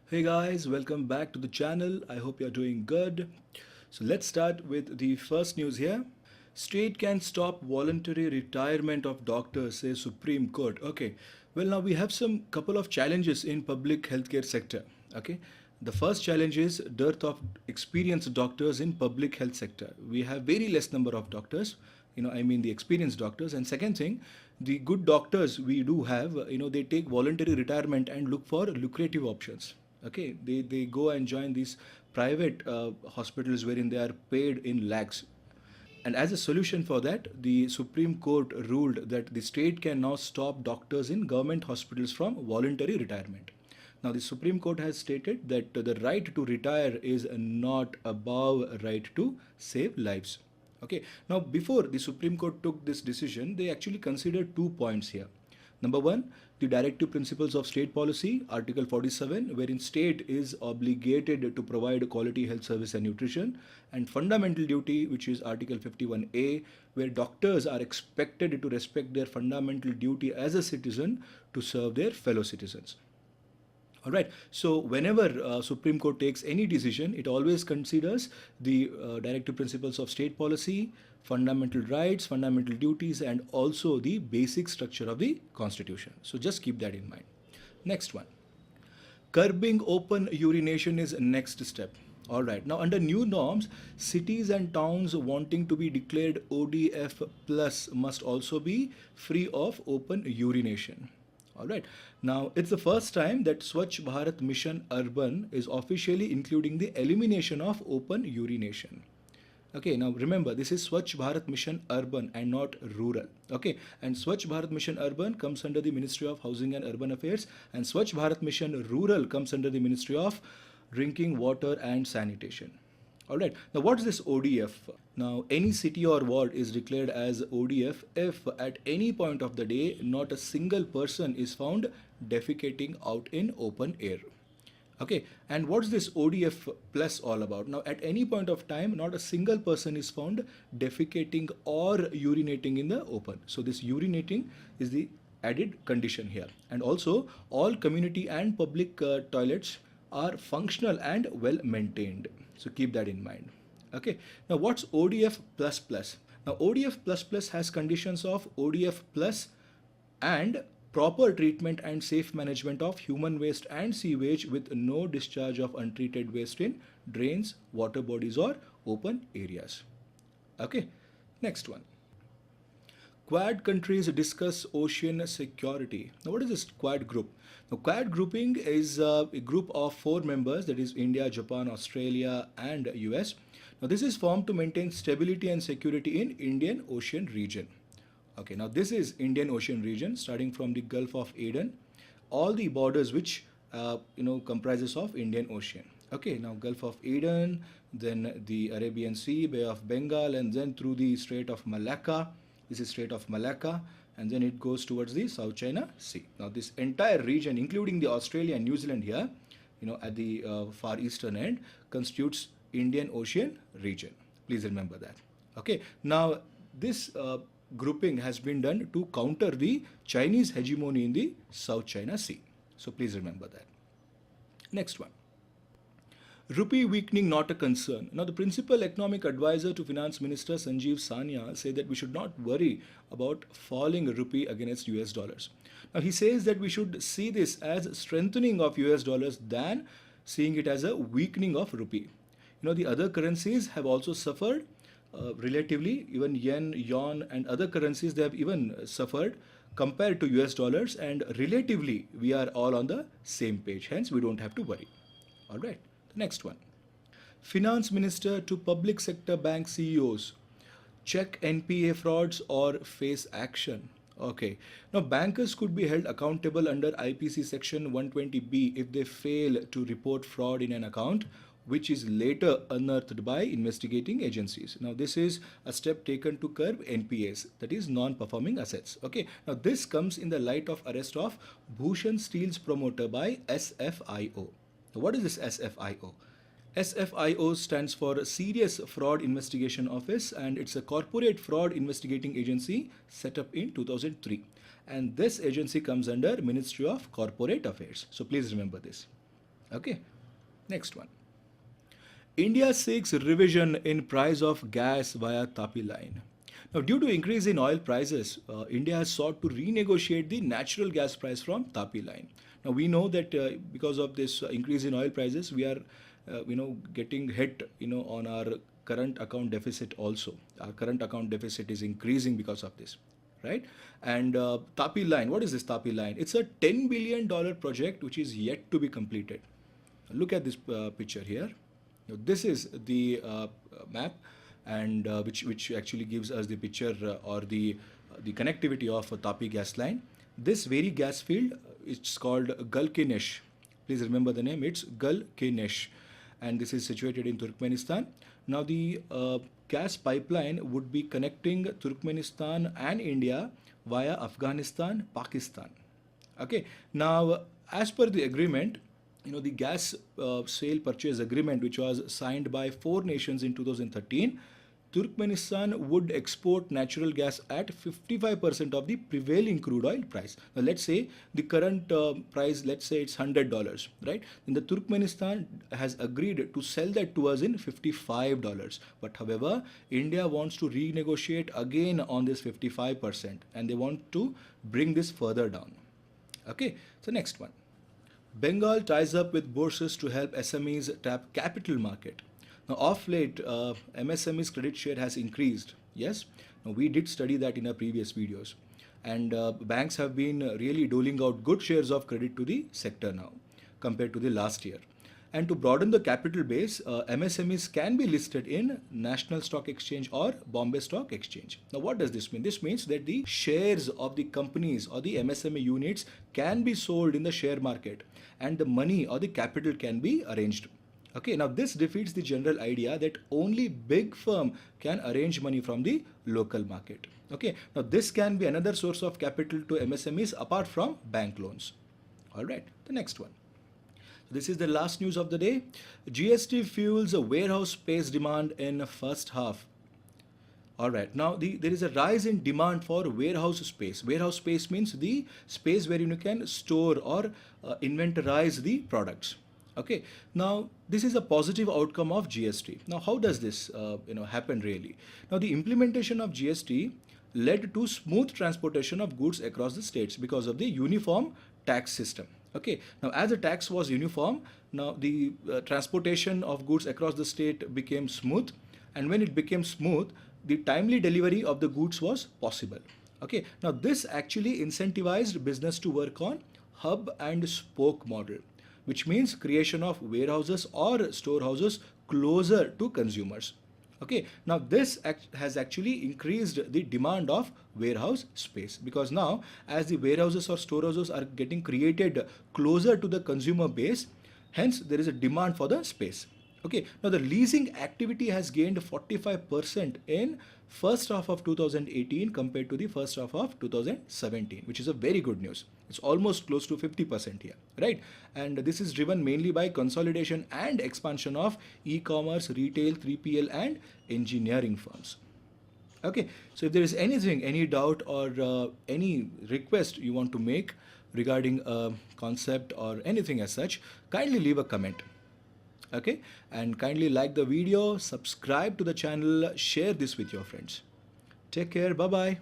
Hey guys, welcome back to the channel. I hope you're doing good. So let's start with the first news here. State can stop voluntary retirement of doctors, says Supreme Court. Okay. Well, now we have some couple of challenges in public healthcare sector. Okay. The first challenge is dearth of experienced doctors in public health sector. We have very less number of doctors, I mean the experienced doctors. And second thing, the good doctors we do have, they take voluntary retirement and look for lucrative options. Okay, they go and join these private hospitals wherein they are paid in lakhs. And as a solution for that, the Supreme Court ruled that the state can now stop doctors in government hospitals from voluntary retirement. Now, the Supreme Court has stated that the right to retire is not above right to save lives. Okay. Now, before the Supreme Court took this decision, they actually considered 2 points here. Number one, the directive principles of state policy, Article 47, wherein state is obligated to provide quality health service and nutrition, and fundamental duty, which is Article 51A, where doctors are expected to respect their fundamental duty as a citizen to serve their fellow citizens. All right. So whenever Supreme Court takes any decision, it always considers the directive principles of state policy, fundamental rights, fundamental duties, and also the basic structure of the Constitution. So just keep that in mind. Next one. Curbing open urination is next step. All right. Now, under new norms, cities and towns wanting to be declared ODF plus must also be free of open urination. All right. Now, it's the first time that Swachh Bharat Mission Urban is officially including the elimination of open urination. Okay, now remember, this is Swachh Bharat Mission Urban and not rural. Okay, and Swachh Bharat Mission Urban comes under the Ministry of Housing and Urban Affairs, and Swachh Bharat Mission Rural comes under the Ministry of Drinking Water and Sanitation. All right. Now, what's this ODF? Now, any city or ward is declared as ODF if at any point of the day not a single person is found defecating out in open air. Okay. And what's this ODF plus all about? Now, at any point of time, not a single person is found defecating or urinating in the open. So, this urinating is the added condition here. And also, all community and public toilets are functional and well maintained. So keep that in mind. Okay. Now what's ODF plus plus? Now ODF plus plus has conditions of ODF plus and proper treatment and safe management of human waste and sewage with no discharge of untreated waste in drains, water bodies or open areas. Okay. Next one. Quad countries discuss ocean security. Now, what is this Quad group? Now, Quad grouping is a group of 4 members, that is India, Japan, Australia, and US. Now, this is formed to maintain stability and security in Indian Ocean region. Okay, now this is Indian Ocean region, starting from the Gulf of Aden, all the borders which comprises of Indian Ocean. Okay, now Gulf of Aden, then the Arabian Sea, Bay of Bengal, and then through the Strait of Malacca. This is Strait of Malacca, and then it goes towards the South China Sea. Now, this entire region, including the Australia and New Zealand here, at the far eastern end, constitutes Indian Ocean region. Please remember that. Okay. Now, this grouping has been done to counter the Chinese hegemony in the South China Sea. So, please remember that. Next one. Rupee weakening not a concern. Now, the principal economic advisor to Finance Minister Sanjeev Sania said that we should not worry about falling rupee against US dollars. Now, he says that we should see this as strengthening of US dollars than seeing it as a weakening of rupee. The other currencies have also suffered relatively, even yen, yuan, and other currencies, they have even suffered compared to US dollars, and relatively, we are all on the same page. Hence, we don't have to worry. All right. Next one. Finance Minister to public sector bank CEOs. Check NPA frauds or face action. Okay. Now, bankers could be held accountable under IPC section 120B if they fail to report fraud in an account, which is later unearthed by investigating agencies. Now, this is a step taken to curb NPAs, that is non-performing assets. Okay. Now, this comes in the light of arrest of Bhushan Steel's promoter by SFIO. Now, what is this SFIO? SFIO stands for Serious Fraud Investigation Office, and it's a corporate fraud investigating agency set up in 2003. And this agency comes under Ministry of Corporate Affairs. So please remember this. Okay, next one. India seeks revision in price of gas via Tapi line. Now, due to increase in oil prices, India has sought to renegotiate the natural gas price from Tapi line. Now, we know that because of this increase in oil prices, we are, getting hit, on our current account deficit also. Our current account deficit is increasing because of this, right? And Tapi line, what is this Tapi line? It's a $10 billion project which is yet to be completed. Look at this picture here. Now, this is the map, and which actually gives us the picture or the connectivity of a Tapi gas line. This very gas field, it's called Galkenesh. Please remember the name. It's Galkenesh, and this is situated in Turkmenistan. Now, the gas pipeline would be connecting Turkmenistan and India via Afghanistan, Pakistan. Okay. Now, as per the agreement, the gas sale purchase agreement, which was signed by four nations in 2013, Turkmenistan would export natural gas at 55% of the prevailing crude oil price. Now, let's say the current price, let's say it's $100, right? And the Turkmenistan has agreed to sell that to us in $55. But however, India wants to renegotiate again on this 55%, and they want to bring this further down. Okay, so next one. Bengal ties up with bourses to help SMEs tap capital market. Now, off late, MSME's credit share has increased. Yes, now, we did study that in our previous videos. And banks have been really doling out good shares of credit to the sector now compared to the last year. And to broaden the capital base, MSMEs can be listed in National Stock Exchange or Bombay Stock Exchange. Now, what does this mean? This means that the shares of the companies or the MSME units can be sold in the share market, and the money or the capital can be arranged. Okay, now this defeats the general idea that only big firm can arrange money from the local market. Okay, now this can be another source of capital to MSMEs apart from bank loans. All right, the next one. This is the last news of the day. GST fuels a warehouse space demand in first half. All right, now there is a rise in demand for warehouse space. Warehouse space means the space where you can store or inventorize the products. Okay, now this is a positive outcome of GST. Now, how does this happen really? Now, the implementation of GST led to smooth transportation of goods across the states because of the uniform tax system. Okay, now as the tax was uniform, now the transportation of goods across the state became smooth, and when it became smooth, the timely delivery of the goods was possible. Okay, now this actually incentivized business to work on hub and spoke model, which means creation of warehouses or storehouses closer to consumers. Okay, now this has actually increased the demand of warehouse space, because now as the warehouses or storehouses are getting created closer to the consumer base, hence there is a demand for the space. Okay, now the leasing activity has gained 45% in first half of 2018 compared to the first half of 2017, which is a very good news. It's almost close to 50% here, right? And this is driven mainly by consolidation and expansion of e-commerce, retail, 3PL and engineering firms. Okay, so if there is anything, any doubt or any request you want to make regarding a concept or anything as such, kindly leave a comment. Okay, and kindly like the video, subscribe to the channel, share this with your friends. Take care, bye bye.